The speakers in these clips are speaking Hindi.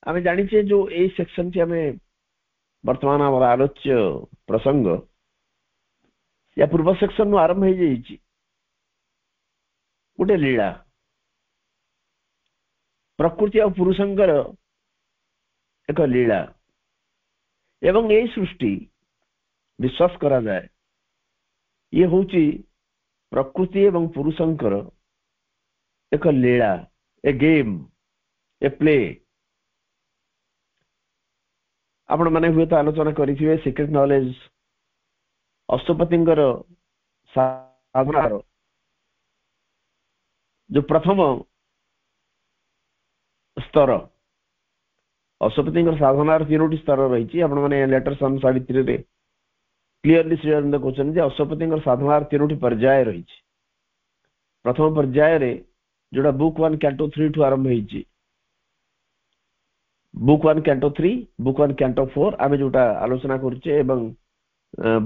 आम जाचे जो ये सेक्शन टी आम वर्तमान आम आलोच्य प्रसंग या पूर्व सेक्शन आरंभ हो जाइए गोटे लीला प्रकृति और पुरुषंकर एक लीला एवं यही सृष्टि विश्वास करा जाए ये हूँ प्रकृति एवं पुरुषंकर एक लीला ए गेम ए प्ले आपण माने हुए तो आलोचना करिथिबे सीक्रेट नॉलेज अष्टपतिंकर साधनार जो प्रथम स्तर अष्टपतिंकर साधनार तीनोटी स्तर रही आपण माने लेटर सन 3.5 रे क्लियरली श्री अरविंद कहते हैं अष्टपतिंकर साधनार तीनोटी पर्याय रही प्रथम पर्याय रे जोड़ा बुक 1 कैंटो 3 ठू आरंभ होइछि बुक 1 कैंटो 3 बुक 1 कैंटो 4 आमे जोटा आलोचना करछे एवं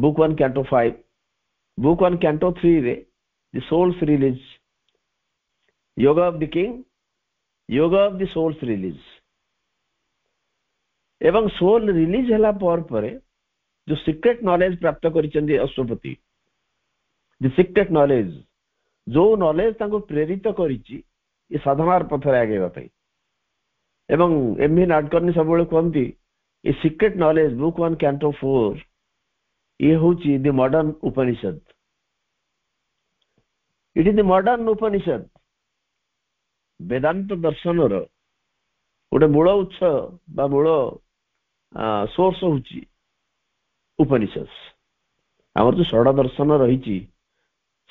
बुक 1 कैंटो 5 बुक 1 कैंटो 3 रे the souls release yoga of the king yoga of the souls release एवं सोल रिलीज हला पर जो सीक्रेट नॉलेज प्राप्त करिसेंदी अष्टपति द सीक्रेट नॉलेज जो नॉलेज तांको प्रेरित करिछि ये साधनार पथरे आगेबा पई एवं एमवी नाटकर्णी सब कहती ये सीक्रेट नॉलेज बुक 1 कैंटो 4 ये होची the modern Upanishad it is the modern Upanishad Vedanta दर्शन रो गोटे मूल उत्स बा मूल सोर्स होची उपनिषद आमर जो षड दर्शन रही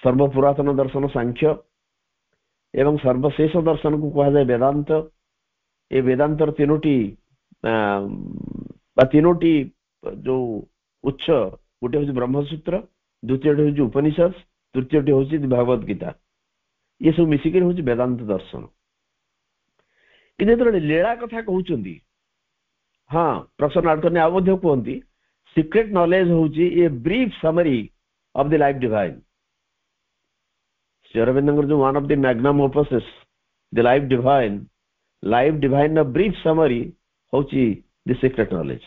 सर्वपुरातन दर्शन सांख्य एवं सर्वशेष दर्शन को कहा जाए वेदांत ये वेदांतर तीनोटी तीनोटी जो उच्च गोटे हूँ ब्रह्मसूत्र द्वितीय हूँ उपनिषद तृतीय हूँ भगवद गीता ये सब मिसिक हूँ वेदांत दर्शन कि लीला कथा कहते हाँ प्रोफेसर नाडकर्णी आउ कहती सीक्रेट नॉलेज हूँ a brief summary of the life divine Shri Aurobindo जो one of the magnum opus the life divine brief summary हूँ द सीक्रेट नॉलेज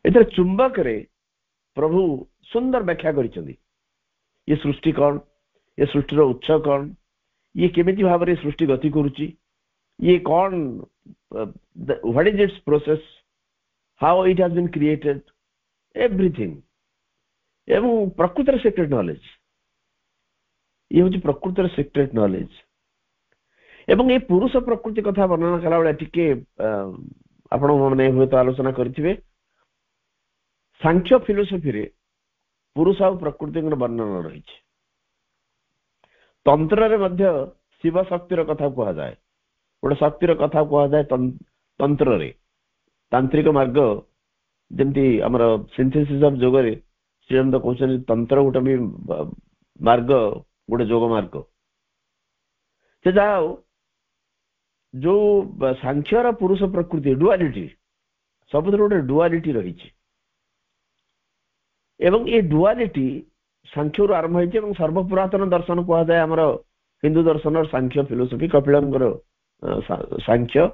इधर चुंबक रे प्रभु सुंदर व्याख्या करिसेंदी ये सृष्टि कौन ये सृष्टिर उत्स कौन ये केमिति भाव रे सृष्टि गति करुची ये कौन what is its process how it has been created everything एवं प्रकृतिर सीक्रेट नॉलेज ये हूँ प्रकृतिर सीक्रेट नॉलेज एवं ये पुरुष प्रकृति कथा वर्णना कला बेले टिके आपण माने हुए तो आलोचना करिथिबे सांख्य फिलोसफी रे पुरुष और प्रकृति वर्णन रही तंत्र रे मध्य शिव शक्तिर कथा कहा जाए गोटे शक्तिर कथा कहा जाए तंत्र रे तांत्रिक मार्ग जमती आमर सिंथेसिस ऑफ जोग रे श्रीअरविंद कहते तंत्र गोटे भी मार्ग गोटे जोग मार्ग से जाओ जो सांख्यर पुरुष प्रकृति डुआलिटी सब गोटे डुआलिटी रही एवं ये डुआलिटी सांख्य आरंभ हो सर्वपुरातन दर्शन कहा जाए आमर हिंदू दर्शन सांख्य फिलोसफी कपिलंकर सांख्य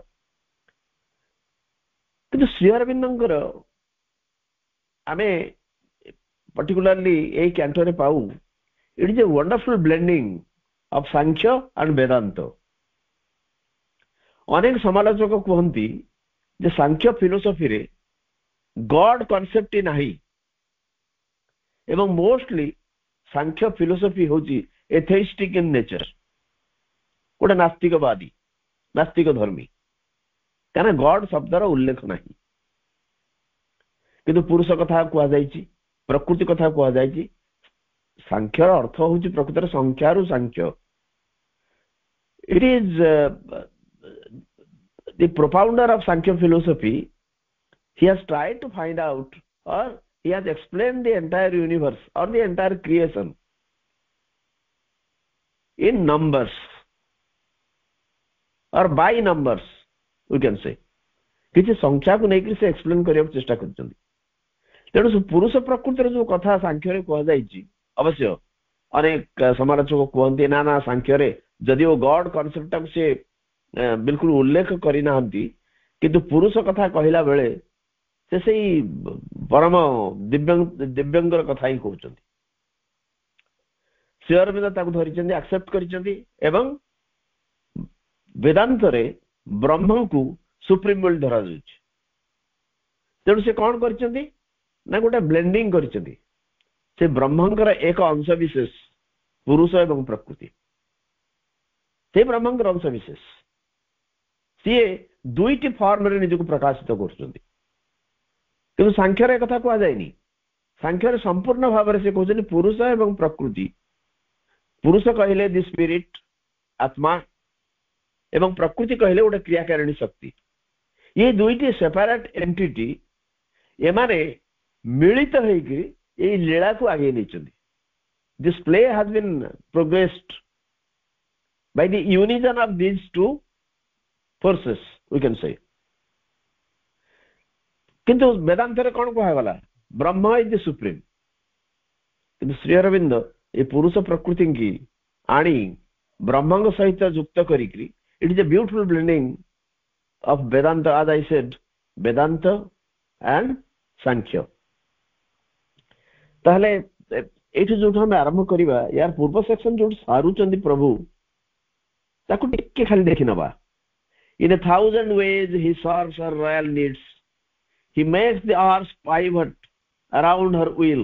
किंतु श्री अरविंदंकर आमे पर्टिकुलरली ए कैंटो रे पाऊ it is a wonderful blending of Sankhya and Vedanta अनेक समालोचक कहती जे सांख्य फिलोसफी रे गॉड कॉन्सेप्ट ही नहीं एवं मोस्टली सांख्य फिलोसफी होची एथेइस्टिक इन नेचर गोटे नास्तिकवादी नास्तिक धर्मी क्या गॉड शब्दर उल्लेख नहीं किंतु पुरुष कथा कह जाए प्रकृति कथा कह जाए सांख्यर अर्थ हूँ प्रकृतर संख्यारु Sankhya it is the propounder of Sankhya philosophy he has tried to find out or he has explained the entire universe or the entire creation in numbers or by numbers we can say किसी संख्या को लेकर से एक्सप्लेन करने की चेष्टा करछन्ती तेणु पुरुष प्रकृतिर जो कथा सांख्य रे कह जाइछि अवश्य अनेक समालोचक कहते ना ना सांख्य रे जदि वो गॉड कॉन्सेप्ट से बिल्कुल उल्लेख करी नाहंती किंतु पुरुष कथा कहला बेले से सेई परम दिव्यंगर कथा ही कहउछन्ति श्री अरविंद ताकु धरिचन्ति एक्सेप्ट करिचन्ति एवं वेदांत रे ब्रह्म को सुप्रीम बोली धरा जाउछि तेणु से कौन करिचन्ति ना गोटे ब्लेंडिंग करिचन्ति से ब्रह्मंकर एक अंश विशेष पुरुष एवं प्रकृति से ब्रह्मंकर अंश विशेष सी दुईटी फॉर्म रे निजको प्रकाशित करछन्ति किंतु सांख्य रे कथा कहा जायनी सांख्य रे संपूर्ण भाव से कहछन्ति पुरुष एवं प्रकृति पुरुष कहले दि स्पिरिट आत्मा एवं प्रकृति कहले गोटे क्रियाकारिणी शक्ति ये दुईटी सेपरेट एंटिटी एमाने मिलित होइकि ए लीला को आगे नेचन्ति this play has been progressed by the unison of these two forces we can say किंतु वेदांत रे कोन कहा गला ब्रह्म इज द सुप्रीम किंतु श्री अरविंद ए पुरुष प्रकृति की आनी ब्रह्मंग सहित युक्त करिकरी it is a beautiful blending of Vedanta as I said Vedanta and Sankhya ताहले एठी जो हम आरंभ करिबा यार पूर्व सेक्शन जो सारुचंदी प्रभु ताकु टिके खाली देखि नबा in 1,000 ways he serves her royal needs he makes the hours pivot around her wheel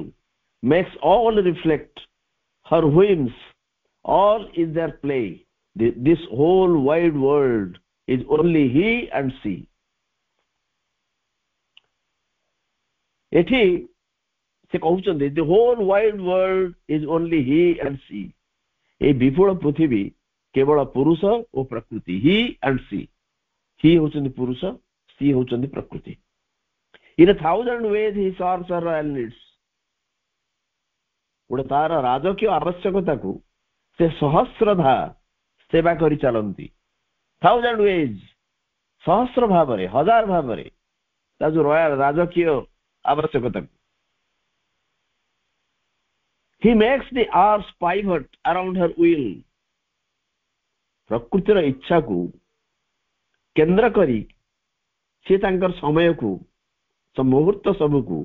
makes all reflect her whims all is their play this whole wide world is only he and she एठी से कहउचंदी the whole wide world is only he and she ए विपुल पृथ्वी केवल पुरुष और प्रकृति ही एंड सी ही होचंदी पुरुष सी होचंदी प्रकृति इन 1,000 ways he serves her royal needs उडे तार राजकीय आवश्यकता को से सहस्रधा सेवा करी चलंती 1,000 ways सहस्र भावरे हजार भावरे ता जो रॉयल राजकीय आवश्यकता he makes the hours pivot around her wheel प्रकृतिर इच्छा को केंद्र करी से तांकर समय को मुहूर्त सब को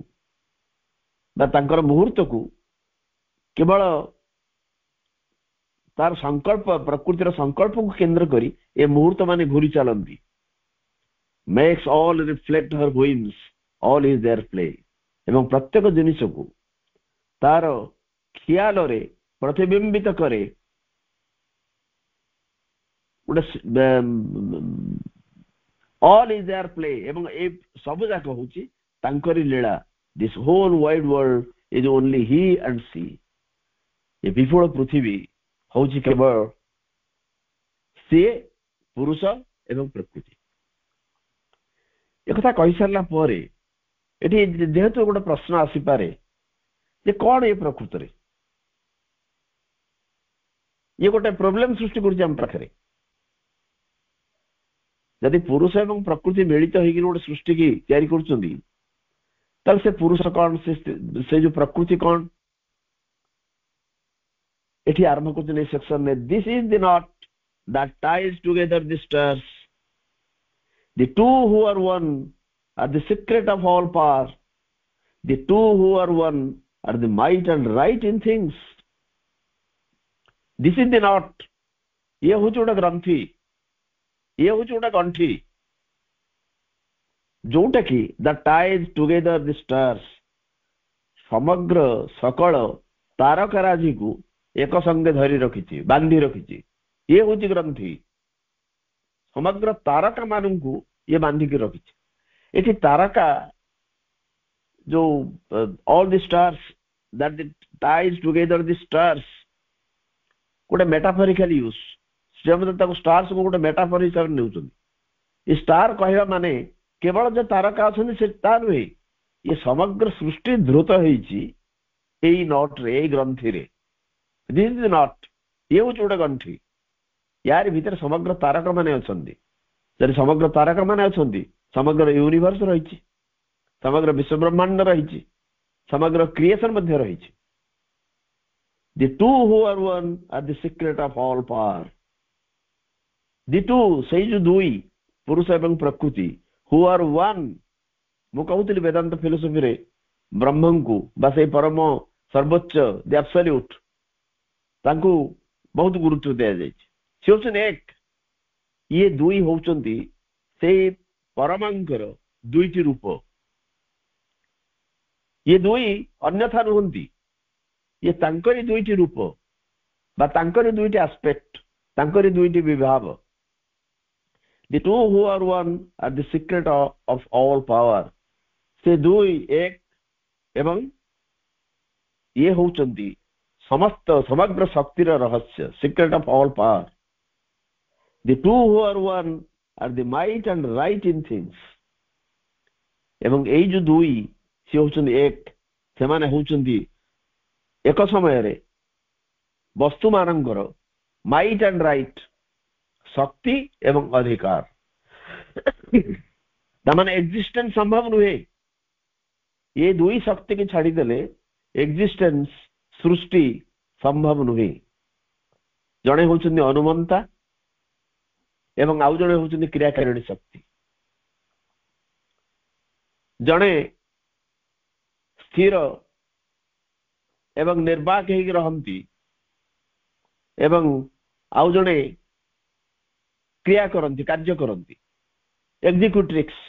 तांकर मुहूर्त को केवल तार संकल्प प्रकृतिर संकल्प को केंद्र करी ए मुहूर्त माने घूरी चलंती makes all reflect her whims all is their play एवं प्रत्येक जिनिस को तार ख्याल रे प्रतिबिंबित करे all is their play एवं ए सब जाक होची तांकरी लीला this whole wide world is only he and she ए विपुल पृथ्वी होची केवल से पुरुष एवं प्रकृति एक कथा कहि सरला परे एठी जेहेतु गोटे प्रश्न आसी पारे जे कोन ए प्रकृति रे ये गोटे प्रॉब्लम सृष्टि करछि हम पाखरे यदि पुरुष एवं प्रकृति मिलित होगी गोटे सृष्टि की तैयारी करछंदी तब से पुरुष कौन से जो प्रकृति कौन एठी आरंभ करछन सेक्शन में this is the knot that ties together the stars the two who are one are the secret of all power the two who are one are the might and right in things this is the knot ये हो जोड़ा ग्रंथि ये हूँ गोटे गंठी जोटा कि the ties together the stars समग्र सकल तारकाराजी को एक संगे धरी रखी बांधी रखी ये हूँ ग्रंथि समग्र तारका मान को ये बांधिकी रखी ये तारका जो all the stars that the ties together the stars गोटे मेटाफोरिकल यूज स्टार्स को गोटे मेटाफोर हिसाब से नेउछन स्टार कहवा माने केवल जो तारका अछन से तार नुहे ये समग्र सृष्टि ध्रुत होईची एई नॉट रे एई ग्रंथि रे दिस इज नॉट ये हूँ गोटे गंठी यार भीतर समग्र तारका माने अछंदी जदि समग्र तारका माने अछंदी समग्र यूनिवर्स रहिची समग्र विश्व ब्रह्मांड रहिची समग्र क्रिएशन मध्य रहिची the two who are one are the secret of all power the two से जो दुई पुरुष एवं प्रकृति who are one ମୁଁ କହୁଥିଲି ବେଦାନ୍ତ ଫିଲୋସଫିରେ ବ୍ରହ୍ମଙ୍କୁ ବା ସେଇ ପରମ ସର୍ବୋଚ୍ଚ ଦି ଆବସଲ୍ୟୁଟ୍ ତାଙ୍କୁ ବହୁତ ଗୁରୁତ୍ୱ ଦିଆଯାଇଛି। ସେ ହେଉଛନ୍ତି ଏକ, ଇଏ ଦୁଇ ହେଉଛନ୍ତି ସେଇ ପରମାଙ୍କର ଦୁଇଟି ରୂପ। ଇଏ ଦୁଇ ଅନ୍ୟଥା ନୁହନ୍ତି, ଇଏ ତାଙ୍କରି ଦୁଇଟି ରୂପ ବା ତାଙ୍କରି ଦୁଇଟି ଆସ୍ପେକ୍ଟ, ତାଙ୍କରି ଦୁଇଟି ବିଭାବ। The two who are one are the secret of all power। ସେ ଦୁଇ ଏକ ଏବଂ ଇଏ ହେଉଛନ୍ତି ସମସ୍ତ ସମଗ୍ର ଶକ୍ତିର ରହସ୍ୟ, secret of all power। The two who are one are the might and right in things। ଏବଂ ଏଇ ଯୋଉ ଦୁଇ ସେ ହେଉଛନ୍ତି ଏକ, ସେମାନେ ହେଉଛନ୍ତି ଏକ ସମୟରେ ବସ୍ତୁମାନଙ୍କର ମାଇଟ୍ ଆଣ୍ଡ ରାଇଟ୍, ଶକ୍ତି ଏବଂ ଅଧିକାର। ତାମାନେ ଏକ୍ଜିଷ୍ଟେନ୍ସ ସମ୍ଭବ ନୁହେଁ। ଏ ଦୁଇ ଶକ୍ତିକୁ ଛାଡ଼ିଦେଲେ ଏକ୍ଜିଷ୍ଟେନ୍ସ, ସୃଷ୍ଟି ସମ୍ଭବ ନୁହେଁ। ଜଣେ ହେଉଛନ୍ତି ଅନୁମନ୍ତା ଏବଂ ଆଉ ଜଣେ ହେଉଛନ୍ତି କ୍ରିୟାକାରିଣୀ ଶକ୍ତି। ଜଣେ ସ୍ଥିର ଏବଂ ନିର୍ବାକ ହେଇକି ରହନ୍ତି ଏବଂ ଆଉ ଜଣେ କ୍ରିୟା କରନ୍ତି, କାର୍ଯ୍ୟ କରନ୍ତି, ଏକ୍ଜିକ୍ୟୁଟ୍ରିକ୍ସ।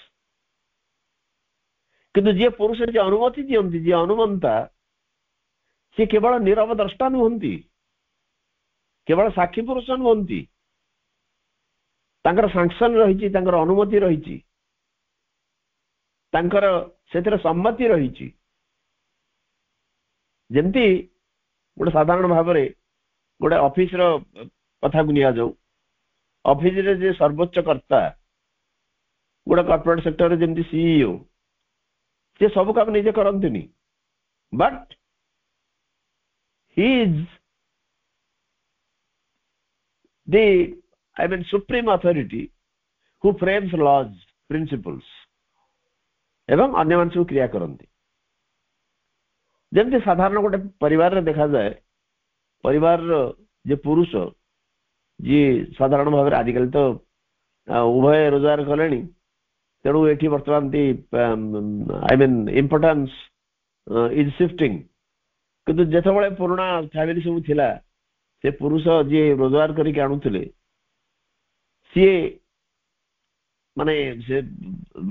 କିନ୍ତୁ ଯିଏ ପୁରୁଷ, ଯିଏ ଅନୁମତି ଦିଅନ୍ତି, ଯିଏ ଅନୁମନ୍ତା, ସିଏ କେବଳ ନୀରବ ଦ୍ରଷ୍ଟା ନୁହନ୍ତି, କେବଳ ସାକ୍ଷୀ ପୁରୁଷ ନୁହନ୍ତି, ତାଙ୍କର ସାଂକ୍ସନ ରହିଛି, ତାଙ୍କର ଅନୁମତି ରହିଛି, ତାଙ୍କର ସେଥିରେ ସମ୍ମତି ରହିଛି। ଯେମିତି ଗୋଟେ ସାଧାରଣ ଭାବରେ ଗୋଟେ ଅଫିସର କଥାକୁ ନିଆଯାଉ, ଅଫିସରେ ଯେ ସର୍ବୋଚ୍ଚ କର୍ତ୍ତା, ଗୋଟେ କର୍ପୋରେଟ ସେକ୍ଟରରେ ଯେମିତି ସିଇଓ, ସେ ସବୁ କାମ ନିଜେ କରନ୍ତିନି, but he is the supreme authority who frames laws, principles, ଏବଂ ଅନ୍ୟମାନେ ସବୁ କ୍ରିୟା କରନ୍ତି। ଯେମିତି ସାଧାରଣ ଗୋଟେ ପରିବାରରେ ଦେଖାଯାଏ, ପରିବାରର ଯେ ପୁରୁଷ, ଯିଏ ସାଧାରଣ ଭାବରେ ଆଜିକାଲି ତ ଉଭୟ ରୋଜଗାର କଲେଣି, ତେଣୁ ଏଠି ବର୍ତ୍ତମାନ ଇମ୍ପୋର୍ଟାନ୍ସ ଇଜ ସିଫ୍ଟିଂ। କିନ୍ତୁ ଯେତେବେଳେ ପୁରୁଣା ଫ୍ୟାମିଲି ସବୁ ଥିଲା, ସେ ପୁରୁଷ ଯିଏ ରୋଜଗାର କରିକି ଆଣୁଥିଲେ, ସିଏ ମାନେ ସେ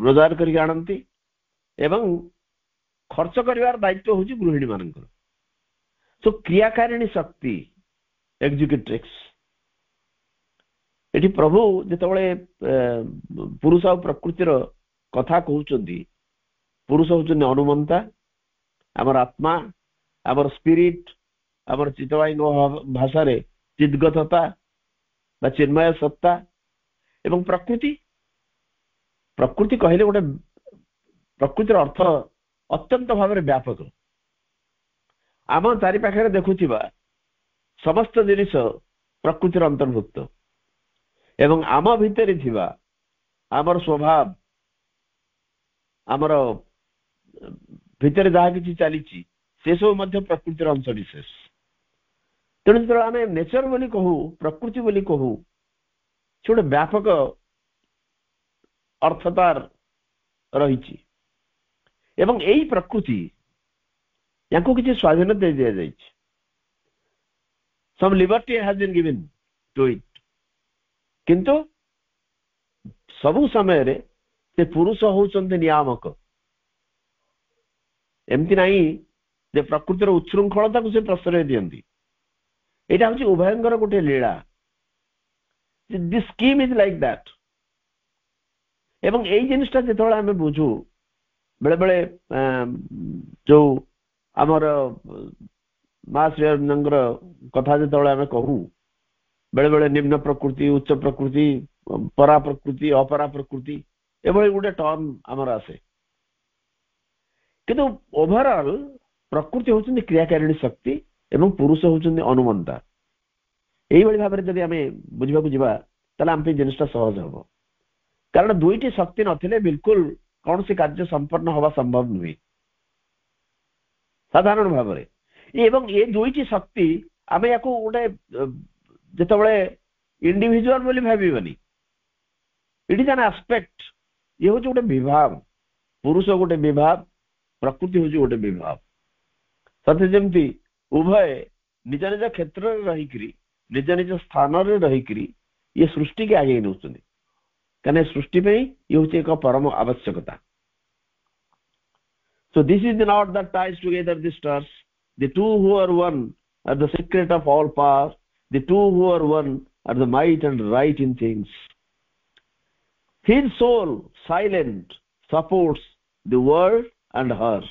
ରୋଜଗାର କରିକି ଆଣନ୍ତି ଏବଂ ଖର୍ଚ୍ଚ କରିବାର ଦାୟିତ୍ୱ ହେଉଛି ଗୃହିଣୀ ମାନଙ୍କର। ତ କ୍ରିୟାକାରିଣୀ ଶକ୍ତି, ଏକ୍ଜିକ୍ୟୁଟ୍ରିକ୍ସ। ଏଠି ପ୍ରଭୁ ଯେତେବେଳେ ପୁରୁଷ ଆଉ ପ୍ରକୃତିର କଥା କହୁଛନ୍ତି, ପୁରୁଷ ହେଉଛନ୍ତି ଅନୁମନ୍ତା, ଆମର ଆତ୍ମା, ଆମର ସ୍ପିରିଟ, ଆମର ଚିତ୍ତବାହିନୀ ଭାଷାରେ ଚିଦ୍ଗତତା ବା ଚିନ୍ମୟ ସତ୍ତା, ଏବଂ ପ୍ରକୃତି। ପ୍ରକୃତି କହିଲେ ଗୋଟେ ପ୍ରକୃତିର ଅର୍ଥ ଅତ୍ୟନ୍ତ ଭାବରେ ବ୍ୟାପକ। ଆମ ଚାରିପାଖରେ ଦେଖୁଥିବା ସମସ୍ତ ଜିନିଷ ପ୍ରକୃତିର ଅନ୍ତର୍ଭୁକ୍ତ ଏବଂ ଆମ ଭିତରେ ଥିବା ଆମର ସ୍ୱଭାବ, ଆମର ଭିତରେ ଯାହା କିଛି ଚାଲିଛି, ସେସବୁ ମଧ୍ୟ ପ୍ରକୃତିର ଅଂଶ ବିଶେଷ। ତେଣୁ ଯେତେବେଳେ ଆମେ ନେଚର ବୋଲି କହୁ, ପ୍ରକୃତି ବୋଲି କହୁ, ସେ ଗୋଟେ ବ୍ୟାପକ ଅର୍ଥ ତାର ରହିଛି। ଏବଂ ଏଇ ପ୍ରକୃତି, ୟାଙ୍କୁ କିଛି ସ୍ୱାଧୀନତା ଦିଆଯାଇଛି। Some liberty has been given to it. କିନ୍ତୁ ସବୁ ସମୟରେ ସେ ପୁରୁଷ ହେଉଛନ୍ତି ନିୟାମକ। ଏମିତି ନାହିଁ ଯେ ପ୍ରକୃତିର ଉଚ୍ଛୃଙ୍ଖଳତାକୁ ସେ ପ୍ରଶ୍ରୟ ଦିଅନ୍ତି। ଏଇଟା ହେଉଛି ଉଭୟଙ୍କର ଗୋଟେ ଲୀଳା। ଦି ସ୍କିମ୍ ଇଜ ଲାଇକ୍ ଦ୍ୟାଟ୍। ଏବଂ ଏଇ ଜିନିଷଟା ଯେତେବେଳେ ଆମେ ବୁଝୁ, ବେଳେ ବେଳେ ଯୋଉ ଆମର ମା ଶ୍ରୀ ଅରବିନ୍ଦଙ୍କର କଥା ଯେତେବେଳେ ଆମେ କହୁ, ବେଳେ ବେଳେ ନିମ୍ନ ପ୍ରକୃତି, ଉଚ୍ଚ ପ୍ରକୃତି, ପରା ପ୍ରକୃତି, ଅପରା ପ୍ରକୃତି, ଏଭଳି ଗୋଟେ ଟର୍ମ ଆମର ଆସେ। କିନ୍ତୁ ଓଭରଅଲ ପ୍ରକୃତି ହେଉଛନ୍ତି କ୍ରିୟାକାରିଣୀ ଶକ୍ତି ଏବଂ ପୁରୁଷ ହେଉଛନ୍ତି ଅନୁମନ୍ତା। এইভাবে ভাবে যদি আমি বুঝিବାକୁ ଯିବା তাহলে ଆମ ପାଇଁ ଜିନିଷଟା ସହଜ ହେବ। କାରଣ ଦୁଇଟି ଶକ୍ତି ନଥିଲେ ବିଲକୁଲ କୌଣସି କାର୍ଯ୍ୟ ସମ୍ପନ୍ନ ହେବା ସମ୍ଭବ ନୁହେଁ ସାଧାରଣ ଭାବରେ। ଏବଂ ଏ ଦୁଇଟି ଶକ୍ତି ଆମେ ୟାକୁ ଗୋଟେ ଯେତେବେଳେ ଇଣ୍ଡିଭିଜୁଆଲ ବୋଲି ଭାବିବାନି, ଇଟ୍ ଇଜ ଆନ୍ ଆସ୍ପେକ୍ଟ ये हूँ गोटे विभाव पुरुष गोटे विभाव प्रकृति हूँ गोटे विभाव सत्य जमती उभय निज निज क्षेत्र रहीकरी निज निज स्थान रहीकरी ये सृष्टि के आगे नौ कहीं सृष्टि पे ये हूँ एक परम आवश्यकता so this is the knot that ties together the stars the two who are one are the secret of all power the two who are one are the might and right in things his soul silent supports the world and her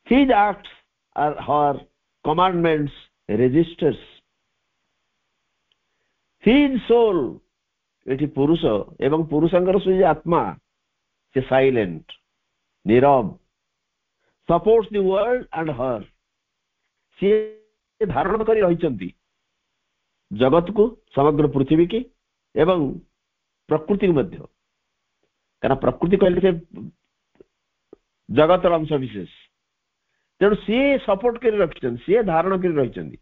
his acts are her commandments registers his soul एटी पुरुष एवं पुरुषंकर से आत्मा से साइलेंट नीरव supports the world and her सी धारण करी रहिचंती जगत को समग्र पृथ्वी की एवं प्रकृति मध्य कारण प्रकृति कहले से जगत अंश विशेष तेणु सी सपोर्ट करी रखिचन सी धारण करी रहिचंती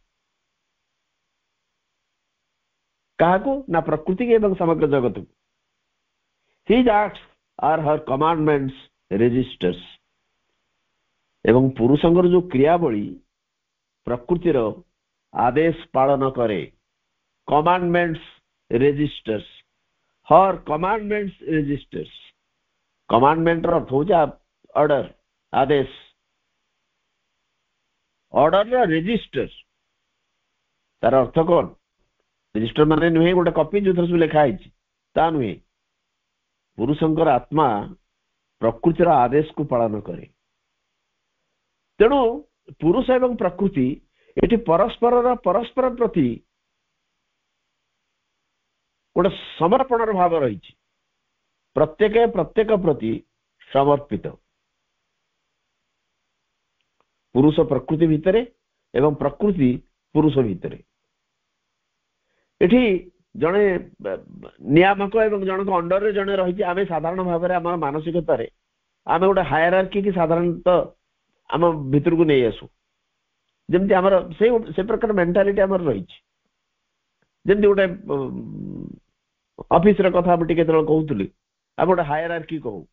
काहाकू ना प्रकृति के एवं समग्र जगत को his acts are her commandments registers एवं पुरुषंकर जो क्रियावली प्रकृतिर आदेश पालन करे commandments registers her commandments registers commandment अर्थ हो ऑर्डर आदेश ऑर्डर रेजिस्टर तार अर्थ कौन रेजिस्टर माने नुहे गोटे कॉपी जो सब लिखा है नुहे पुरुषंकर आत्मा प्रकृतिर आदेश को पालन करे तेणु पुरुष एवं प्रकृति एटी परस्पर प्रति गोटे समर्पण भाव रही प्रत्येक प्रति समर्पित पुरुष प्रकृति भितरे एवं प्रकृति पुरुष भितरे एठी जड़े नियामक एवं जनक अंडर रे जड़े रही आम साधारण भाव में आम मानसिकता आम गोटे हायरार्की की साधारणतः आम भितर को नहीं आसू जमती आमर से प्रकार मेंटालिटी आमर रही जमती गोटे ऑफिस रे कथा टिके कहूली आम गोटे हायरार्की कहू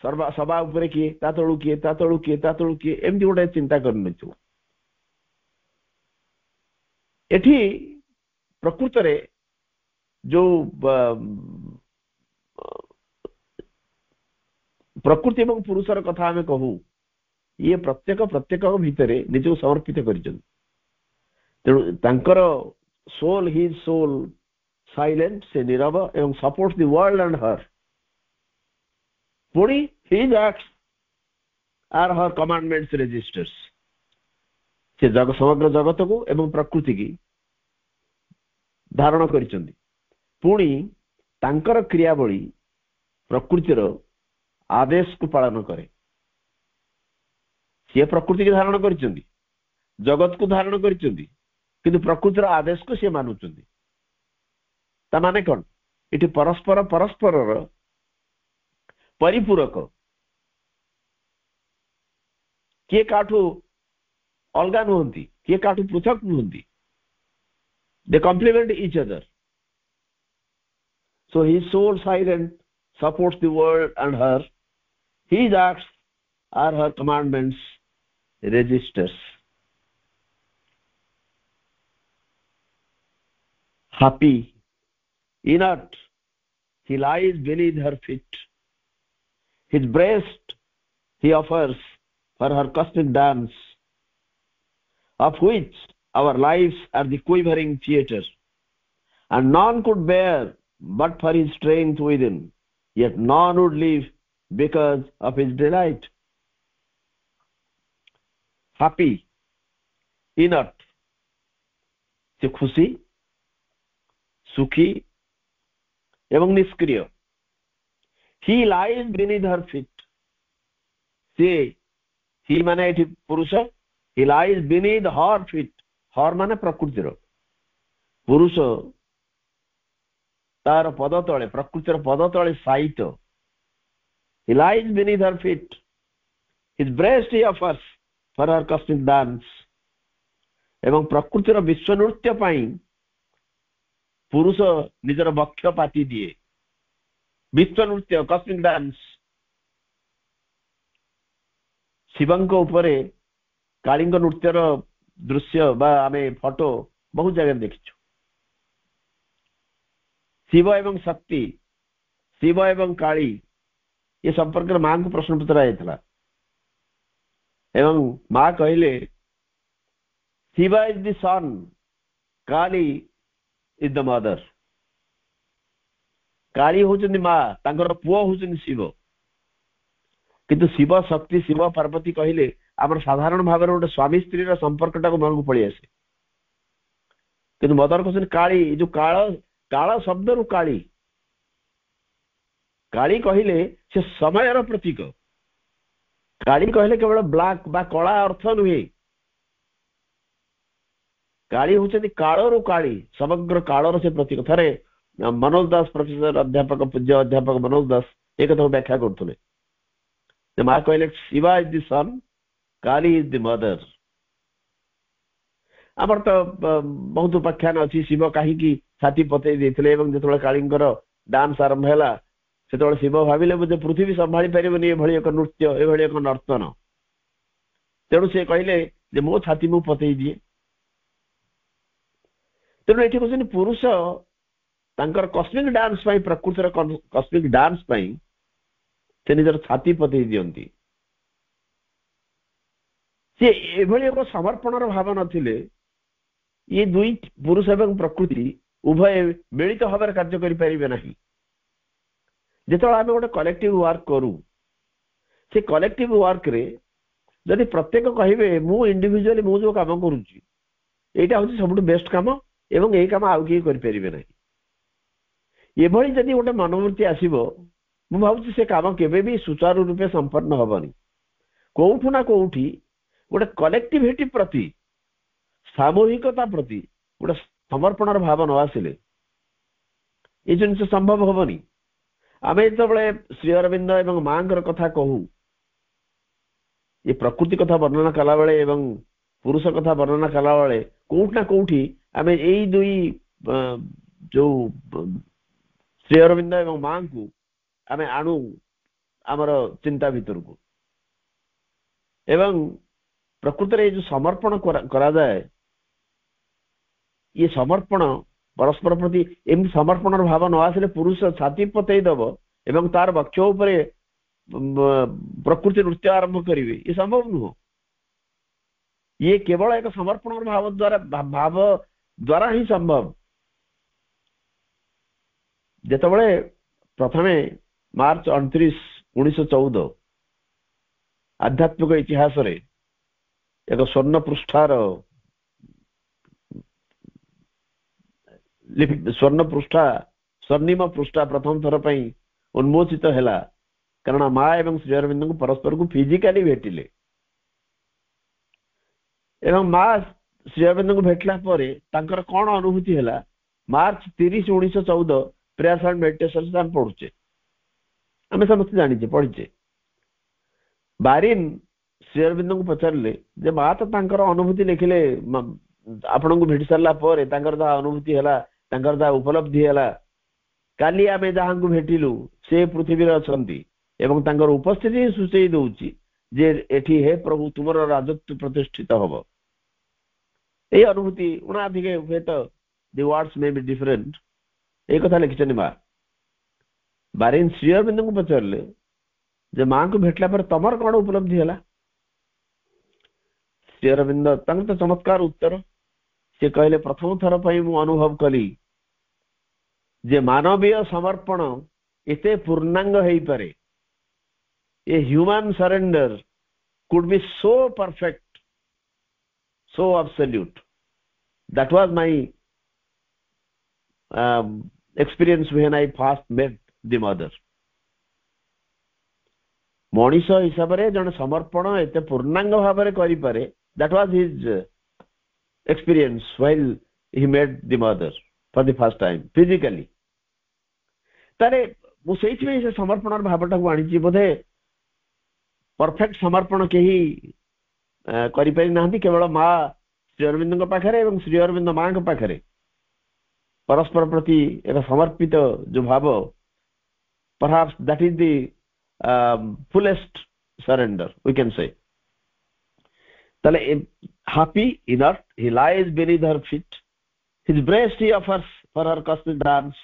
सभा उपरे किए ता तळु किए ता तळु किए ता तळु किए एमती गोटे चिंता करन एठी प्रकृत रे जो प्रकृति एवं पुरुषर कथा आम कहू ये प्रत्येक भितरे निज समर्पित करिछन तेणु तांकर सोल हिज सोल साइलेंट से नीरव एवं supports the world and her पुणी his acts are her commandments registers से समग्र जगत को एवं प्रकृति की धारण करिछंदी पुणी तांकर क्रियावली प्रकृतिर आदेश को पालन करे सी प्रकृति की धारण करिछंदी जगत को धारण करिछंदी किंतु प्रकृतिर आदेश को सी मानुछंदी ता माने कोन इति परस्पर परिपूरक किए काठू अलगा नुहंती किए काठू पृथक नुहंती they complement each other so his soul silent supports the world and her his acts are her commandments registers happy inert he lies beneath her feet his breast he offers for her cosmic dance of which our lives are the quivering theatre and none could bear but for his strength within yet none would live because of his delight happy inert से खुशी सुखी एवं निष्क्रिय he lies beneath her feet से he माने एठी पुरुष he lies beneath her feet हर माने प्रकृतिर पुरुष तार पद तले प्रकृतिर पद तले site he lies beneath her feet his breast he offers for her cosmic dance एवं प्रकृतिर विश्व नृत्य पाई पुरुष निजर वक्ष पाती दिए विश्व नृत्य कस्मिक डांस शिवंक उपरे कालिंग नृत्यर दृश्य बा आमे फोटो बहुत जगह देखिछु। शिव एवं शक्ति शिव एवं काली ये संपर्क में मां को प्रश्न पचरा जाइतला एवं मां कहले Shiva is the sun Kali is the mother. Kali होचंदी मां तांकर पुओ होचंदी शिव किंतु शिव शक्ति शिव पार्वती कहले आमर साधारण भाव में गोटे स्वामी स्त्री संपर्कटा को मन को पड़ी आसे किंतु मदर कहते काली जो काल काल शब्द रु काली काली कहले से समयर प्रतीक। काली कहले केवल ब्लैक बा कला अर्थ नुहे काली होचंदी कालरु काली समग्र कालर से प्रतीक। थरे मनोज दास प्रोफेसर अध्यापक पूज्य अध्यापक मनोज दास एक कथा व्याख्या करते माँ कहले Shiva is the sun Kali is the mother. आमर तो बहुत उपाख्यान अच्छी शिव कहीं छाती पतई देते जो कालींकर डांस आरंभ है से शिव भाविले बोधे पृथ्वी संभाली पारे एक नृत्य एभली एक नर्तन तेणु से कहले मो छाती मु पतई दिए। तेणु ये कहते पुरुष तांकर कस्मिक डांस प्रकृतिर कस्मिक डांस से निजर छाती पतई दियंती। से एभली एक समर्पणर भाव नथिले ये दुई पुरुष एवं प्रकृति उभय मिलित भाव कार्य करि परिबे नाही। जेतବେଳେ आमे गोटे कलेक्टिव वर्क करू से कलेक्टिव वर्क रे जदि प्रत्येक कहिबे मु इंडिविजुअली मु जो काम करूची एटा होची सबटु बेस्ट काम एवं एई काम आउ की करि परिबे नाही एभली जदि गोटे मनोवृत्ति आसीबो मु भावुची से काम केबे भी सुचारू रूपे संपन्न हबनी। कोउठु ना कोउठी गोटे कलेक्टिविटी प्रति सामूहिकता प्रति गोटे समर्पणर भाव न आसिले ये जिन संभव हबनी। आम जो श्री अरविंद एवं मां कथा कहू ये प्रकृति कथा वर्णना कला बेले एवं पुरुष कथा वर्णना कला बेले कोउठ ना कोउठी आम यही दुई जो श्री अरविंद एवं मां को आम आणु आमर चिंता भीतर को एवं प्रकृति ये जो समर्पण करा जाए ये समर्पण परस्पर प्रति एम समर्पण भाव न आसिले पुरुष छाती पतई दब एवं तार वक्ष उपरे प्रकृति नृत्य आरंभ करिवे ये संभव नुह। ये केवल एक समर्पण भाव द्वारा ही संभव। जेतबळे प्रथमे मार्च 29, 1914 आध्यात्मिक इतिहास रे एक स्वर्ण पृष्ठार स्वर्ण पृष्ठा स्वर्णिम पृष्ठा प्रथम थर पर उन्मोचित है कारण माँ एवं श्री अरविंद को परस्पर को फिजिकाली भेटिले एवं माँ श्री अरविंद को भेटला परे तांकर कौन अनुभूति है मार्च 30, 1914 प्रेयर्स एंड मेडिटेशंस हम पढ़ुचे आम समस्त जानी पढ़ीचे। बारिन श्री अरविंद को पचारे जे माँ तो तांकर अनुभूति लिखिले आपण को भेट सारा पर जहाँ अनुभूति है जहाँ उपलब्धि है काली आम जहाँ को भेटिलु से पृथ्वी अच्छा एवं तांकर उपस्थिति सूचई दौची जे एठी हे प्रभु तुमर राजत्व प्रतिष्ठित हम ये अनुभूति उणाधिक हुए तो दि वर्ड्स मे बी डिफरेंट एक कथा लिखिछन माँ। बारिन श्री अरविंद को पचारे जे माँ को भेटला पर तमर कौन उपलब्धि है श्री अरविंद तो चमत्कार उत्तर से कहले प्रथम थर पर मु अनुभव कली जे मानवीय समर्पण एते पूर्णांग हो पारे a human surrender could be so perfect so absolute that was my experience when I first met the mother. मनीष हिसाब से जन समर्पण एते पूर्णांग भाव में करि पारे that was his experience while he met the mother for the first time physically तारे मु सेइछ में से समर्पण भावटा को आनी बोधे परफेक्ट समर्पण के ही करि पारि नाहंती केवल माँ श्री अरविंद पाखरे एवं श्री अरविंद माँ के पाखरे परस्पर प्रति एक समर्पित जो भाव perhaps that is the fullest surrender, we can say. Tale happy, inert, he lies beneath her feet. His breast he offers for her cosmic dance.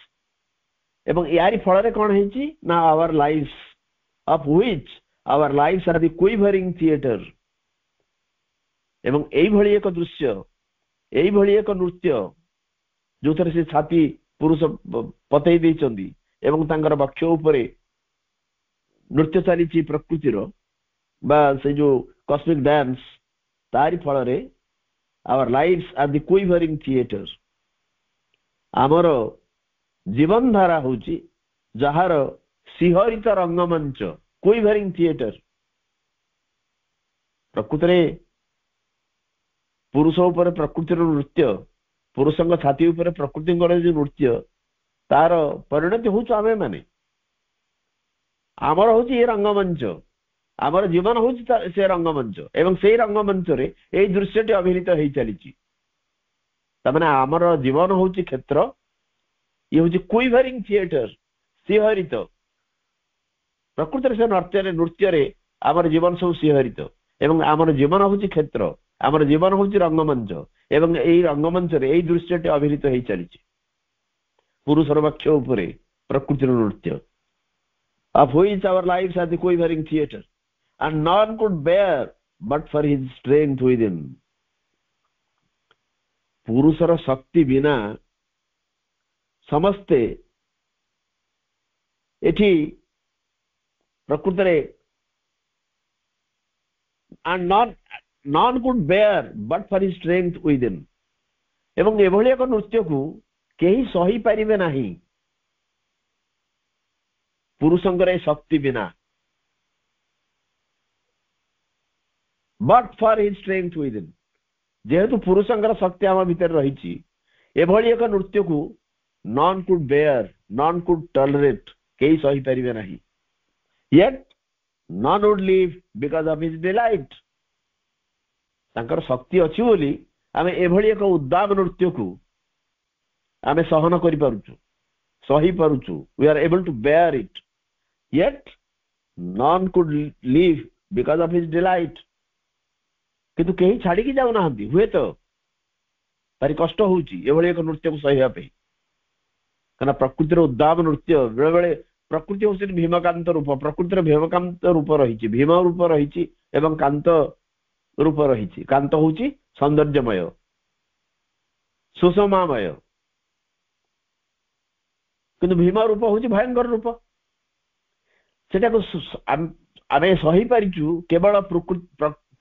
Ebong yari phalare kon heichi na our lives, of which our lives are the quivering theater. Ebong ei bhali ek drusya, ei bhali ek nૃତ୍ୟ जोथरे से छाती पुरुष पतई देइचंदी एवं तांगर बक्ष उपरे नृत्य चली प्रकृतिर बा से जो कॉस्मिक डांस तारी फल रे our lives are the quivering theatre. आमर जीवन धारा होची जहार सिहरित रंगमंच क्विवरिंग थिएटर. प्रकृतरे पुरुष उपरे प्रकृतिर नृत्य, पुरुषଙ୍କ छाती उपरे प्रकृतिଙ୍କର जो नृत्य तार परिणति होछ आमे माने. आमर होची ए रंगमंच, आमर जीवन होची से रंगमंच एवं सेई रंगमंच रे एई दृश्यटी अभिनीत हेई चलीची. तमाने आमर जीवन होची क्षेत्र, ये होची क्विवरिंग थिएटर, सिहरित. प्रकृति से नृत्य रे आमर जीवन सब सिहरित एवं आमर जीवन होची क्षेत्र, आमर जीवन होची रंगमंच एवं एई रंगमंच रे एई दृश्यटी अभिनीत हेई चलीची. पुरुषर बक्ष उपरे प्रकृतिर नृत्य. Of which our lives are the quivering theater, and none could bear but for his strength within. पुरुषर शक्ति बिना समस्ते एठी प्रकृतरे and none could bear but for his strength within. एवं एभଳି ଏକ ନୃତ୍ୟକୁ केही सही पारिबे नाही पुरुषଙ୍କର शक्ति बिना, but for his strength within. जेहेतु पुरुषଙ୍କର शक्ति आम भीतर रहिछि एभଳି ଏକ नृत्यକୁ none could bear, none could tolerate, केही सही पारिबे नाही. Yet none would live because of his delight. तांकर शक्ति अछि बोली आमे एभଳି ଏକ उद्दाम नृत्यକୁ आमे सहन करि पारुछु, सही पारुछु. We are able to bear it. Yet none could live because of his delight. किंतु केही छाड़ी की जाउ नाहंती, हुए तो भारी कष्ट होउची एभଳି एक नृत्य को सही पे. कना प्रकृतिर उद्दाम नृत्य बेले बेले प्रकृति होसी भीमकांत रूप, प्रकृतिर भीमकांत रूप रहिछि, भीम रूप रहिछि एवं कांत रूप रहिछि. कांत होउची सौंदर्यमय, सुषमामय, किंतु भीम रूप होउची भयंकर रूप. सेटा को आमे सही पारिछु केवल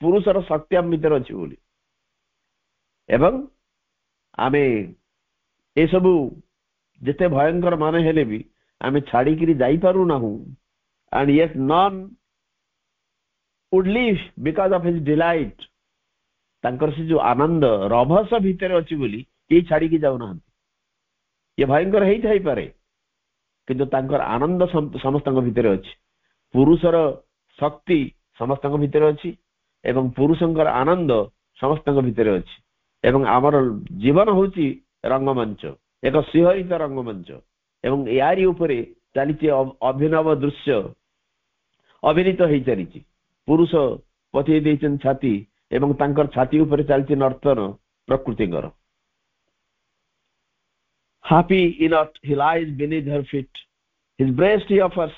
पुरुषर शक्ति आम भीतर अछि बोली. एवं आमे ए सबु जेते भयंकर माने हेले भी आमे छाड़ी करी जाई पारु नाहु. and yet none would live because of his delight. तांकर से जो आनंद रभस भीतर अछि बोली के छाड़ी की जाउ नाहंती. ये भयंकर हेई थाई पारे किंतु तांकर आनंद समस्तଙ୍କ भीतर अछि. पुरुषर शक्ति समस्तଙ୍କ भीतर अछि एवं पुरुषଙ୍କର आनंद समस्तଙ୍କ भीतर अछि. एवं आमर जीवन होची रंगमंच, एक सिहरित रंगमंच एवं यारी उपरे चलीछि अभिनव दृश्य अभिनीत हेई चलीछि. पुरुष पथि देइछन छाती एवं तांकर छाती उपरे चलीछि नर्तन प्रकृतिଙ୍କର. Happy inert he lies beneath her feet. His breast he offers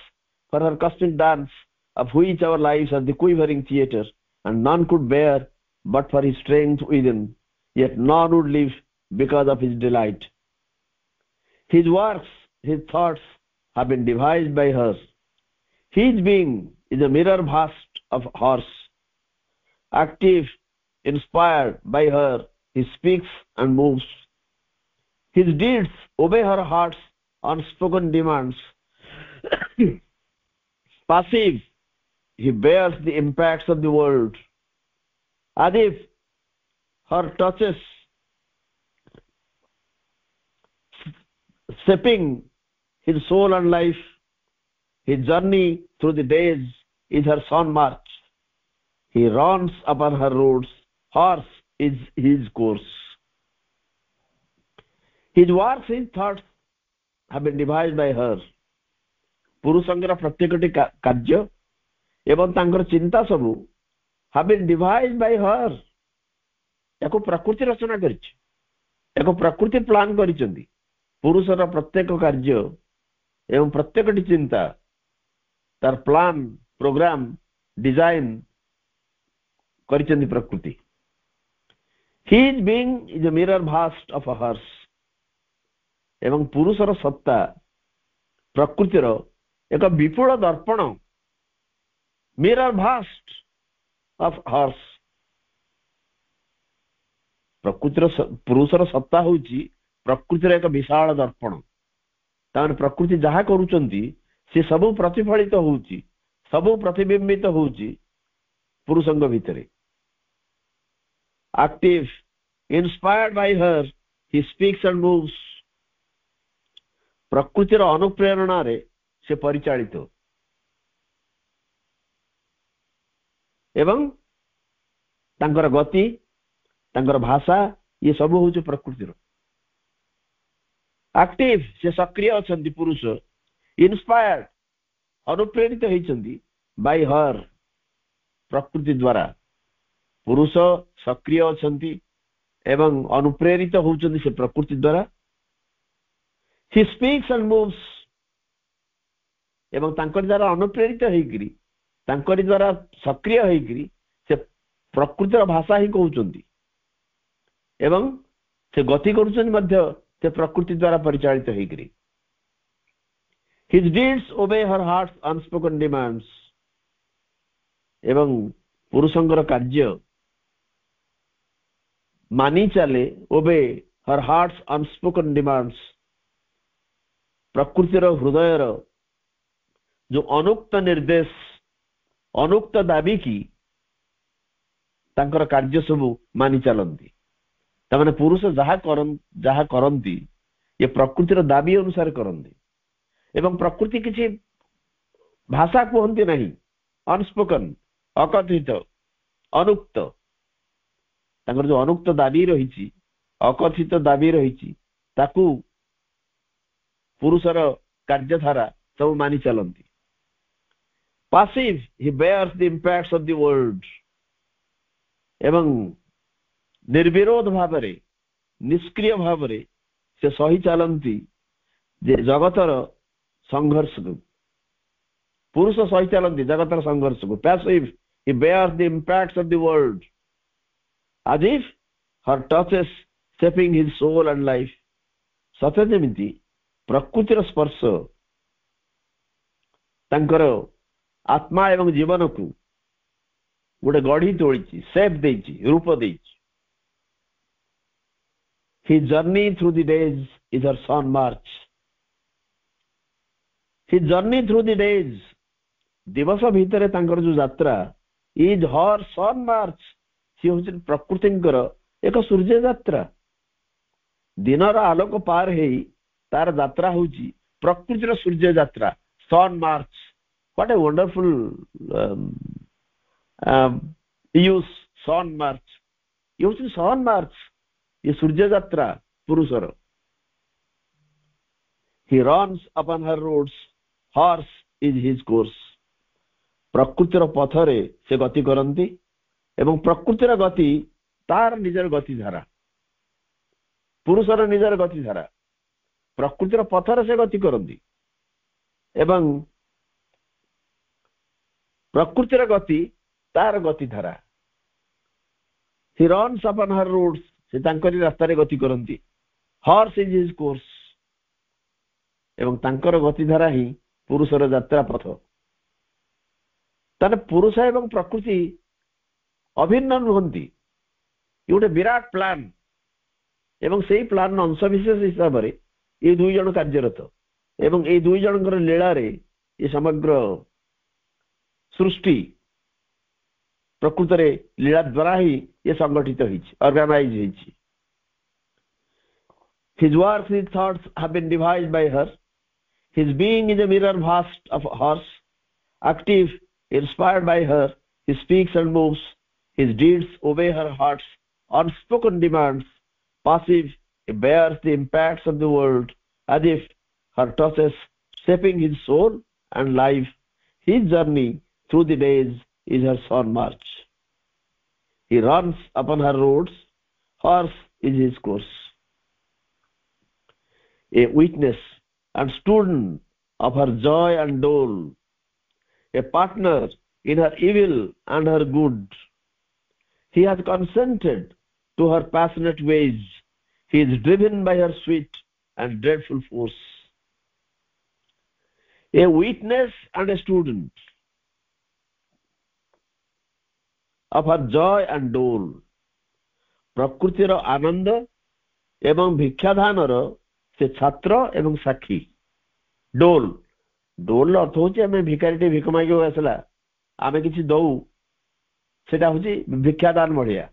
for her cosmic dance, of which our lives are the quivering theater, and none could bear but for his strength within. Yet none would live because of his delight. His works, his thoughts have been devised by her. His being is a mirror vast of hers. Active, inspired by her, he speaks and moves. His deeds obey her heart's unspoken demands. Passive, he bears the impacts of the world. As if her touches shaping his soul and life, his journey through the days is her sun march. He runs upon her roads, hers is his course. His works, his thoughts have been devised by her. पुरुषंगर प्रत्येकटी कार्य एवं तांकर चिंता सबू have been devised by her एको प्रकृति रचना करिछि एको प्रकृति प्लान करिसंदी पुरुषर प्रत्येक कार्य एवं प्रत्येकटी चिंता तार प्लान प्रोग्राम डिजाइन करिसंदी प्रकृति his being is a mirror vast of hers एवं पुरुषर सत्ता प्रकृतिर एक विपुल दर्पण mirror vast of hers प्रकृतिर पुरुषर सत्ता होची प्रकृतिर एक विशाल दर्पण तान प्रकृति जहा करूचंती से सब प्रतिफलित होची सब प्रतिबिंबित होची पुरुषंग भितरे active inspired by her he speaks and moves प्रकृतिर Anuprerna रे से परिचालित एवं तांकर गति तांकर भाषा ये सब होचे प्रकृतिर एक्टिव से सक्रिय अछंती पुरुष इंस्पायर्ड अनुप्रेरित होइछंती बाय हर प्रकृति द्वारा पुरुष सक्रिय अछंती एवं अनुप्रेरित होउछंती से प्रकृति द्वारा he speaks and moves एवं तांकर द्वारा अनुप्रेरित होइकरी तांकर द्वारा सक्रिय होइकरी से प्रकृतिर भाषा ही कहउछंती एवं से गति करूछंती मध्य से प्रकृति द्वारा परिचालित होइकरी his deeds obey her heart's unspoken demands एवं पुरुषंगर कार्य मानी चले obey her heart's unspoken demands प्रकृतिर हृदयर जो अनुक्त निर्देश अनुक्त दाबी की तांकर कार्य सबू मानी चलती तमाने पुरुष जहा करंती ये प्रकृतिर दाबी अनुसार करंती एवं प्रकृति किसी भाषा कहती नहीं अनस्पोकन अकथित अनुक्त तांकर जो अनुक्त दाबी रही अकथित दाबी रही ताकू पुरुषर कार्यधारा सब मानी चलती passive he bears the impacts of the world एवं निर्विरोध भावरे निष्क्रिय भावरे से सही चलती जे जगतर संघर्ष को पुरुष सही चलती जगतर संघर्ष को passive he bears the impacts of the world as if her touches shaping his soul and life सत्य जेमिति प्रकृतिर स्पर्श तांकर आत्मा एवं जीवन को गोटे गढ़ी तोड़ी सेप देची रूप देची his journey through the days is her sun march his journey through the days दिवस भितर तांकर जो यात्रा is her sun march सी होची प्रकृतिंकर एक सूर्य यात्रा दिनर आलोक पार हेई तार यात्रा होची प्रकृतिर सूर्य यात्रा सन मार्च व्हाट ए वंडरफुल यूज सन मार्च ये होची सन मार्च ये सूर्य यात्रा पुरुषर he runs upon her roads horse is his course प्रकृतिर पथरे से गति करंती एवं प्रकृतिर गति तार निजर गति धारा पुरुषर निजर गति धारा प्रकृतिर पथर से गति करती एवं प्रकृतिर गति तार गति धारा he runs upon her roads से तांकरी रास्ता रे गति करती horse is his course एवं तांकर गति धारा ही पुरुषर यात्रा पथ ताने पुरुष एवं प्रकृति अभिन्न नुहंती ये गोटे विराट प्लान एवं से प्लान अंश विशेष हिसाब से ये दुई जन कार्यरत एवं ये दुई जनकर लीला रे ये समग्र सृष्टि प्रकृत रे लीला द्वारा ही ये संगठित होइछि organise होइछि his works his thoughts have been devised by her his being is a mirror vast of hers active inspired by her he speaks and moves his deeds obey her heart's unspoken demands passive he bears the impacts of the world as if her touches shaping his soul and life. His journey through the days is her son march. He runs upon her roads, hers is his course. A witness and student of her joy and dole, a partner in her evil and her good. He has consented to her passionate ways. He is driven by her sweet and dreadful force. A witness and a student of her joy and dole. प्रकृतिर आनंद एवं भिक्षाधानर से छात्र एवं साक्षी. डोल डोल अर्थ होची आमे भिखारीटे भिख मागियो आसला आमे किछि दऊ सेटा होची भिक्षादान बढ़िया.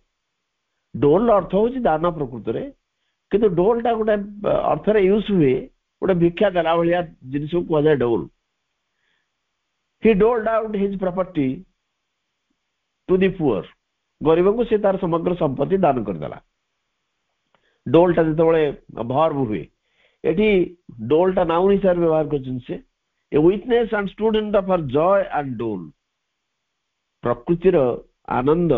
डोल अर्थ होची दान प्रकृत रे किंतु डोलटा गोटे अर्थ रे यूज हुए गोटे भिक्षा देला भलिया जिनिस को कहजा dole. He doled out his property to the poor. गरीब को से तार समग्र संपत्ति दान कर देला. डोलटा जेतबळे भर्ब हुए एठी डोलटा नाउन हिसाब व्यवहार करछन से. A witness and student of her Joy and डोल. प्रकृतिर आनंद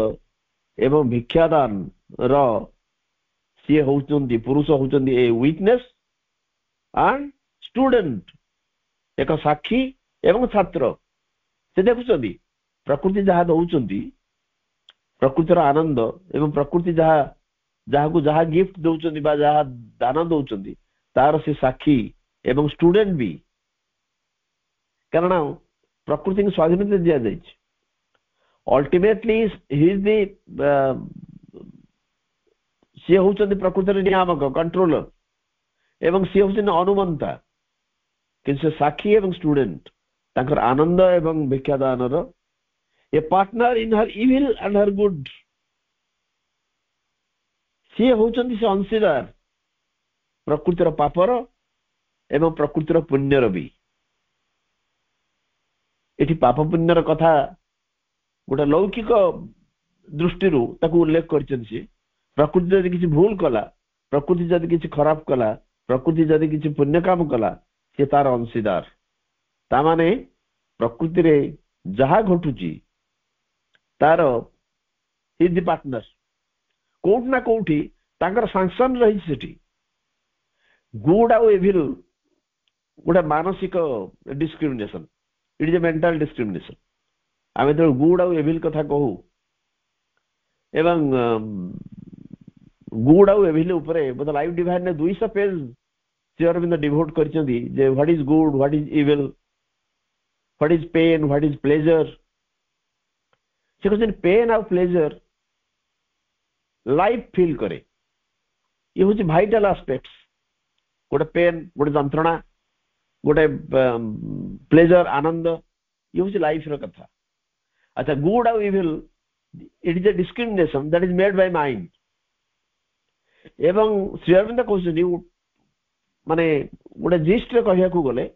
एवं भिक्षादान र सी होउचंदी पुरुष होउचंदी ए विटनेस एंड स्टूडेंट एक साक्षी एवं छात्र. से देखुचंदी प्रकृति जहा दउचंदी प्रकृतिर आनंद एवं प्रकृति जहा जहा को जहा गिफ्ट दउचंदी बा जहा दान दउचंदी तार से साक्षी एवं स्टूडेंट भी. कारण प्रकृति को स्वाधीनता दिया जाए. अल्टीमेटली ही इज द सी होउचंदी प्रकृतिर नियामक कंट्रोलर एवं सी होउचंदी अनुमंता किंतु साक्षी एवं स्टूडेंट तांकर आनंद एवं भिक्षादानर. A partner in her evil and her good. सी होउचंदी से अंशीदार प्रकृतिर पापर एवं प्रकृतिर पुण्यर भी. एठी पाप पुण्यर कथा गोटे लौकिक दृष्टि ताकू उल्लेख करछन. से प्रकृति जदि किसी भूल कला प्रकृति जदि किसी खराब कला प्रकृति जदि किसी पुण्य काम कला से तार अंशीदार. ता माने प्रकृति रे जहा घटुची तार इज द पार्टनर. कोठ ना कोठी तांकर सैंक्शन रही सेठी. गुड आउ एविल गोटे मानसिक discrimination. It is A mental discrimination. आमे तो गुड आउ एविल कथा कहू एवं गुड आउ एविल उपरे बोध लाइफ डिवाइन ने 200 पेज श्री अरविंद डिवोट करछंदी जे what is good what is evil what is pain what is pleasure. से कहछन पेन आउ प्लेजर लाइफ फील करे. ये होची वाइटल एस्पेक्ट्स. गोटे पेन गोटे जंत्रणा गोटे प्लेजर आनंद ये होची लाइफ रो कथा. अच्छा गुड आउ evil it is A discrimination that is made by mind. एवं श्री अरविंद कहछन माने गोटे जिस्ट रे कहिया को गले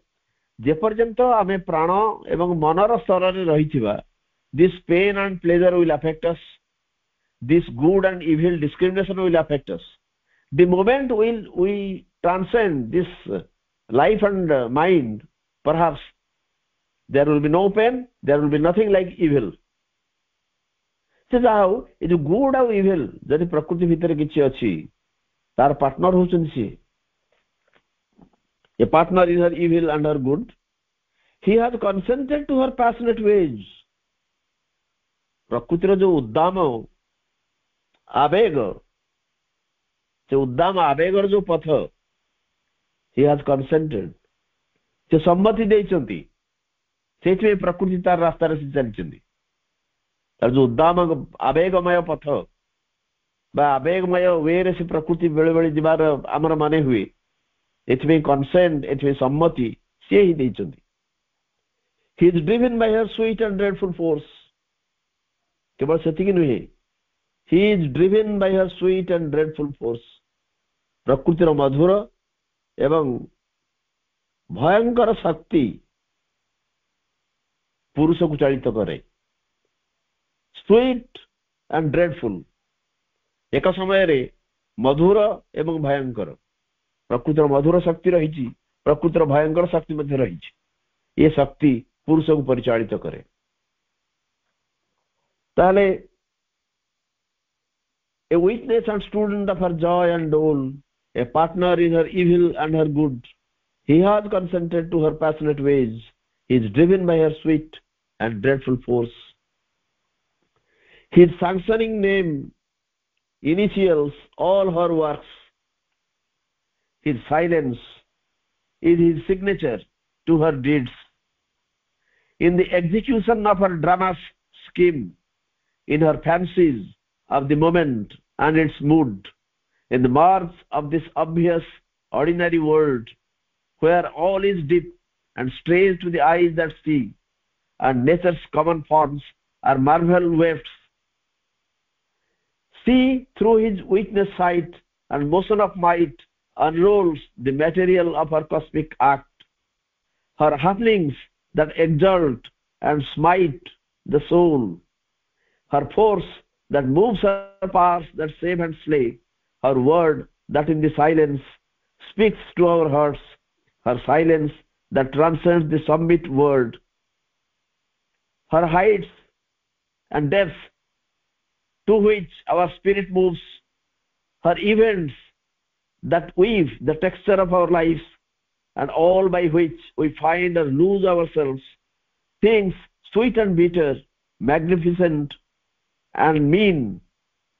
जे पर्यंत आमे प्राण एवं मनर स्तर रे रहिथिबा this pain and pleasure will affect us. This good and evil discrimination will affect us. The moment we transcend this life and mind, perhaps there will be no pain, there will be nothing like evil. So how it is good or evil jadi prakriti bhitere kichi achi tar partner hochun si. A partner in her evil and her good. He has consented to her passionate ways. प्रकृतिर जो उद्दाम आवेग से उद्दाम आवेगर जो पथ he has consented से सम्मति देइचंती सेठे प्रकृति तार रास्ता रे चलचंती. तार जो उद्दाम आवेगमय पथ बा आवेगमय वे रे से प्रकृति बेले बेले दिबार हमर माने हुए एथमे कंसेंट एथमे सम्मति से ही देइचंती. he is driven by her sweet and dreadful force. केवल सेतिकी नुहे. he is driven by her sweet and dreadful force. प्रकृतिर मधुर एवं भयंकर शक्ति पुरुष को चालित करे. स्वीट एंड ड्रेडफुल एक समय रे मधुर एवं भयंकर. प्रकृतिर मधुर शक्ति रही प्रकृतिर भयंकर शक्ति मध्य रही. ये शक्ति पुरुष को परिचालित करे ताले a witness and student of her joy and dole, a partner in her evil and her good. He has consented to her passionate ways. He is driven by her sweet and dreadful force. His sanctioning name initials all her works. His silence is his signature to her deeds. In the execution of her drama's scheme, in her fancies of the moment and its mood, in the march of this obvious ordinary world, where all is deep and strange to the eyes that see, and nature's common forms are marvel wafts. See through his witness sight and motion of might unrolls the material of her cosmic act, her happenings that exalt and smite the soul, her force that moves her paths that save and slay, her word that in the silence speaks to our hearts, her silence that transcends the summit word, her heights and depths to which our spirit moves, her events that weave the texture of our lives, and all by which we find or lose ourselves, things sweet and bitter, magnificent and mean,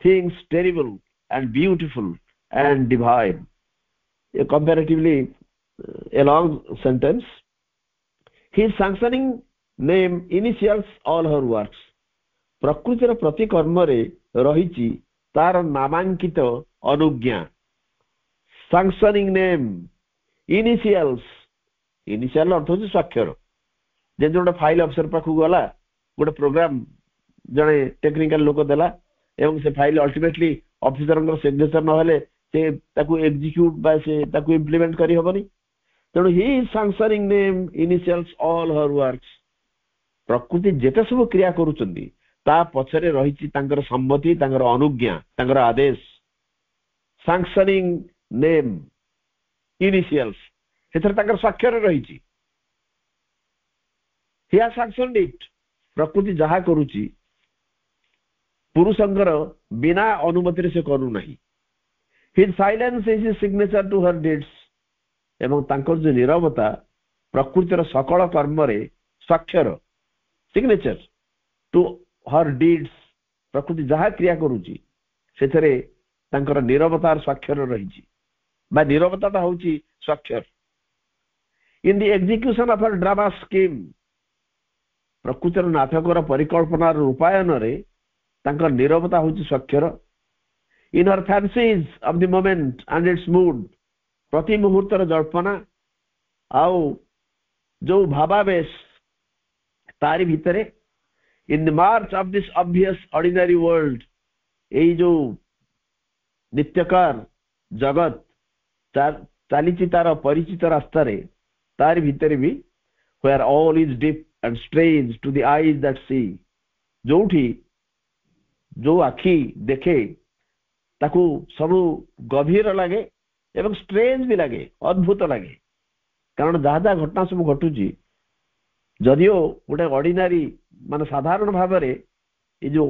things terrible and beautiful and divine. A comparatively a long sentence. His sanctioning name initials all her works. प्रकृतिर प्रति कर्मरे रहिछि तार नामांकित अनुज्ञा. Sanctioning name initials, initial अर्थ होछि स्वाक्षर. जेन जोटा फाइल अफसर पाखु गला गोटे प्रोग्राम जने टेक्निकल लोक देला एवं से फाइल अल्टीमेटली ऑफिसर सिग्नेचर न हेले से ताकू एग्जीक्यूट बा से ताकू इंप्लीमेंट करी होबनी. तेणु ही sanctioning name initials all her works. प्रकृति जेते सब क्रिया करूचंदी ता पछरे रहिछि तांकर सम्मति तांकर अनुज्ञा तांकर आदेश. sanctioning name initials हेतर तांकर स्वाक्षर रहिछि. he has sanctioned it. प्रकृति जहा करूछि पुरुषंकर बिना अनुमति रे से करू नाही. his silence is his signature to her deeds. एवं तांकर जो नीरवता प्रकृतिर सकल कर्म रे स्वाक्षर सिग्नेचर टू हर डीड्स. प्रकृति जहा क्रिया करूची सेथरे तांकर नीरवतार स्वाक्षर रहिछि बा नीरवताटा होची स्वाक्षर. In the execution of her drama scheme प्रकृतिर नाटकर परिकल्पनार रूपायन रे तांकर नीरवता होची स्वाक्षर. In her fancies of the moment and its mood प्रति मुहूर्तर जल्पना आउ जो भावावेश तारी भितरे. In the march of this obvious ordinary world एई जो नित्यकार जगत चालीची तार परिचित रास्ता रे तारी भितरे भी where all is deep and strange to the eyes that see. जोठी जो आखि देखे ताकू सब गभीर लगे एवं स्ट्रेंज भी लगे अद्भुत लगे. कारण जहाँ जहाँ घटना सब घटुची जदिओ गोटे ऑर्डिनरी मान साधारण भाव में ये जो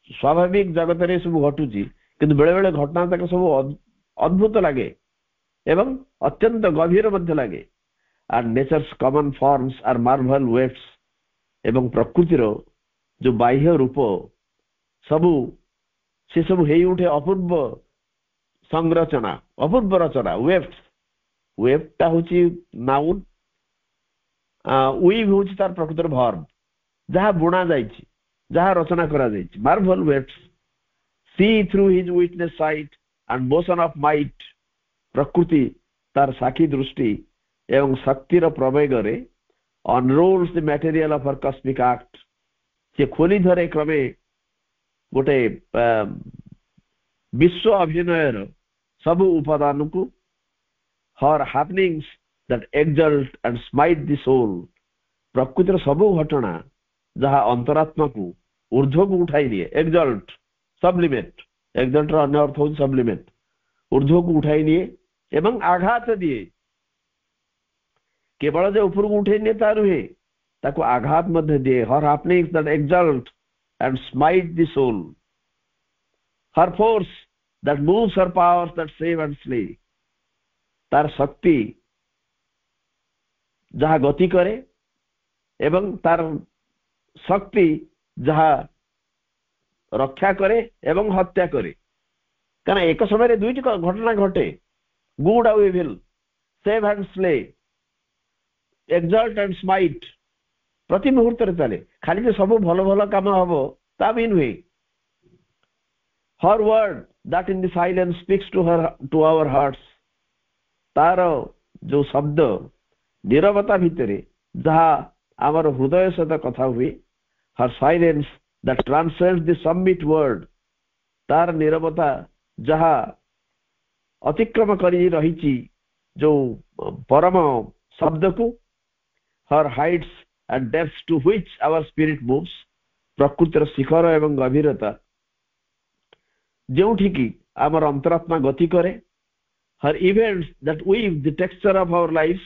स्वाभाविक जगत रे सब घटुची किंतु बेले बेले घटना तक सब अद्भुत लगे एवं अत्यंत गभीर मध्य लगे. and nature's common forms are marvel wafts. एवं प्रकृतिर जो बाह्य रूप सबु से सब हेई उठे अपूर्व संरचना अपूर्व रचना. वेफ्ट वेफ्टा होची नाउन वीव होची तार प्रकृतिर वर्ब जहाँ बुणा जाइछि जहाँ रचना करा जाइछि. Marvel wefts. She through his witness sight and motion of might प्रकृति तार साक्षी दृष्टि एवं शक्तिर प्रवेग रे unrolls the material of her cosmic act. से खोली धरे क्रमे गोटे विश्व अभिनयर सब उपादान को her happenings that exalt and smite the soul. प्रकृतिर सब घटना जहाँ अंतरात्मा को ऊर्ध्व को उठाई दिए. Exalt sublimate. एक्सल्ट रो अन्य अर्थ हो सब्लिमेट. ऊर्ध्व को उठाई दिए एवं आघात दिए. केवल जे ऊपर को उठे नहीं तारुहे ताको आघात मध्य दिए her happenings that exalt and smite the soul her force that moves her powers that save and slay तार शक्ति जहाँ गति करे एवं तार शक्ति जहाँ रक्षा करे एवं हत्या करे कारण एक समय दुईटी घटना घटे गुड आउ evil save and slay exalt and smite प्रति मुहूर्त चले खाली सब भल भल कम हम ता भी नुहे her word that in the silence speaks to our hearts तार जो शब्द नीरवता भितर जहाँ आमर हृदय सहित कथा हुए her silence that transcends the summit word तार नीरवता जहाँ अतिक्रम करी रही जो परम शब्द को her heights and depths to which our spirit moves प्रकृतिर शिखर एवं गभीरता जोठी की आमर अंतरात्मा गति करे her events that weave the texture of our life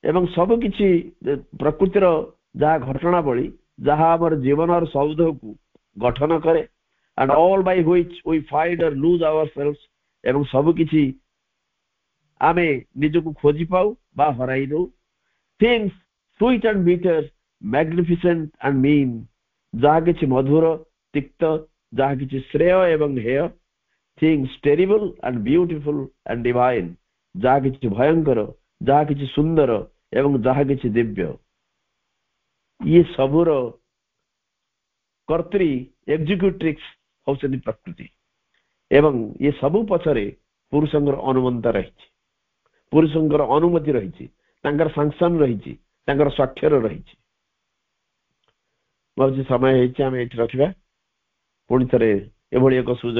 एवं सब किछि प्रकृतिर जहाँ घटनावली जहाँ आमर जीवन और सौध को गठन करे and all by which we find or lose ourselves एवं सब किछि आमे निजको खोजी पाऊ बा हराई दो things sweet and bitter magnificent and mean जहाँ किछि मधुर तिक्त जहाँ किछि श्रेय एवं हेय things terrible and beautiful and divine जहाँ किछि भयंकर जहाँ किछि सुंदर एवं जहाँ किछि दिव्य ये सबुर कर्त्री एग्जीक्यूट्रिक्स होउछनि प्रकृति एवं ये सबु पछरे पुरुषंकर अनुमंत रही पुरुषंकर अनुमति रही सांक्शन रही स्वाक्षर रही समय आम ये रखा पुणी थे एभली एक सुযোগ